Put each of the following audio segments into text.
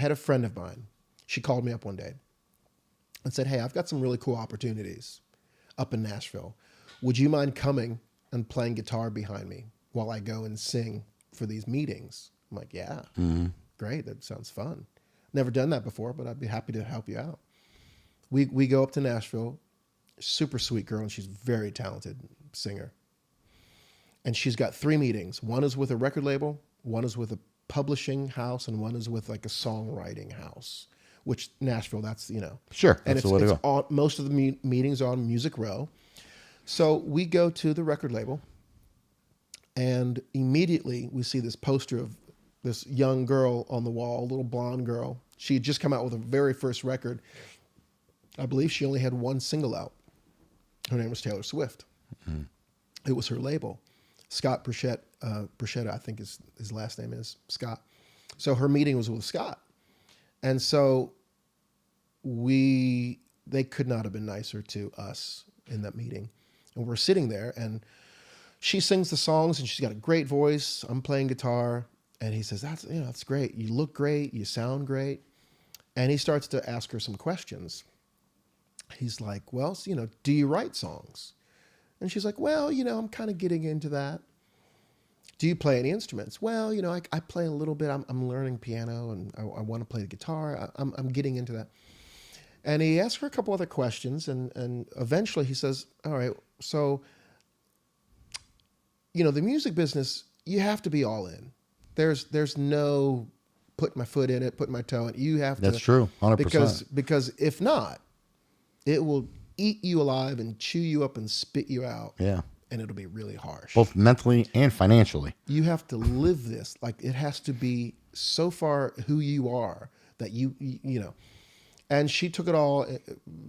had a friend of mine. She called me up one day and said, hey, I've got some really cool opportunities up in Nashville. Would you mind coming and playing guitar behind me while I go and sing for these meetings? I'm like, yeah, great. That sounds fun. Never done that before, but I'd be happy to help you out. We go up to Nashville, super sweet girl, and she's a very talented singer. And she's got 3 meetings. One is with a record label, one is with a publishing house, and one is with like a songwriting house, which Nashville, that's, Sure. And that's the way to go. most of the meetings are on Music Row. So we go to the record label, and immediately we see this poster of this young girl on the wall, a little blonde girl. She had just come out with her very first record. I believe she only had 1 single out. Her name was Taylor Swift. Mm-hmm. It was her label. Scott Bruschetta, I think his last name is Scott. So her meeting was with Scott. And so they could not have been nicer to us in that meeting. And we're sitting there, and she sings the songs, and she's got a great voice. I'm playing guitar. And he says, that's great. You look great. You sound great. And he starts to ask her some questions. He's like, well, do you write songs? And she's like, well, I'm kind of getting into that. Do you play any instruments? Well, I play a little bit. I'm learning piano, and I want to play the guitar. I'm getting into that. And he asks her a couple other questions, and eventually he says, all right, so, the music business, you have to be all in. There's no put my foot in it, put my toe in it. You have to. That's true, 100%. Because if not, it will eat you alive and chew you up and spit you out. Yeah. And it'll be really harsh. Both mentally and financially. You have to live this. Like, it has to be so far who you are that you know. And she took it all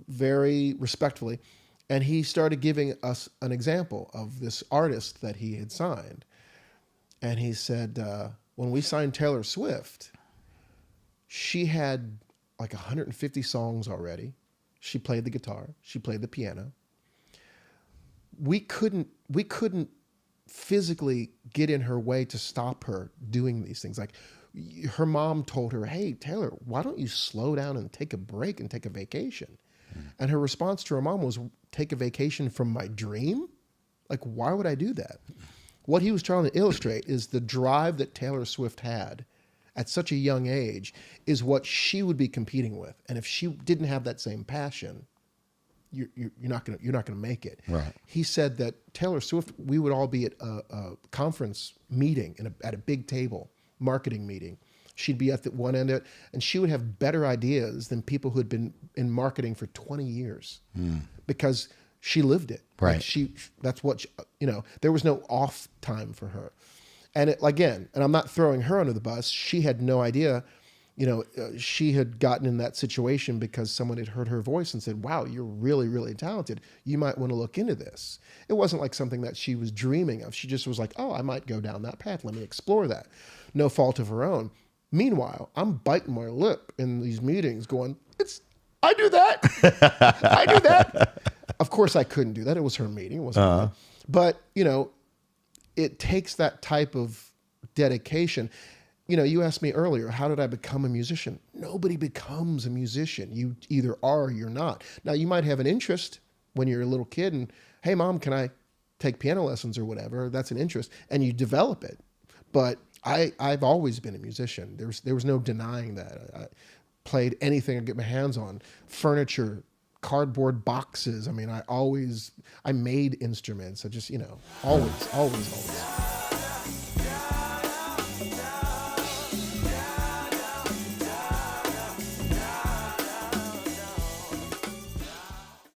very respectfully. And he started giving us an example of this artist that he had signed. And he said, when we signed Taylor Swift, she had like 150 songs already. She played the guitar. She played the piano. We couldn't physically get in her way to stop her doing these things. Like, her mom told her, hey, Taylor, why don't you slow down and take a break and take a vacation? And her response to her mom was, take a vacation from my dream? Like, why would I do that? What he was trying to illustrate is the drive that Taylor Swift had at such a young age is what she would be competing with. And if she didn't have that same passion, you're not gonna make it. Right. He said that Taylor Swift, we would all be at a conference meeting at a big table, marketing meeting. She'd be at the one end of it, and she would have better ideas than people who had been in marketing for 20 years because she lived it. Right. Like that's what, there was no off time for her. And and I'm not throwing her under the bus. She had no idea, she had gotten in that situation because someone had heard her voice and said, wow, you're really, really talented. You might want to look into this. It wasn't like something that she was dreaming of. She just was like, oh, I might go down that path. Let me explore that. No fault of her own. Meanwhile, I'm biting my lip in these meetings going, I do that. I do that. Of course I couldn't do that. It was her meeting. It wasn't mine. But, it takes that type of dedication. You asked me earlier, how did I become a musician? Nobody becomes a musician. You either are or you're not. Now, you might have an interest when you're a little kid and, hey, Mom, can I take piano lessons or whatever? That's an interest. And you develop it. But I've always been a musician. There was no denying that. I played anything I could get my hands on. Furniture, cardboard boxes. I mean, I made instruments. I just, always.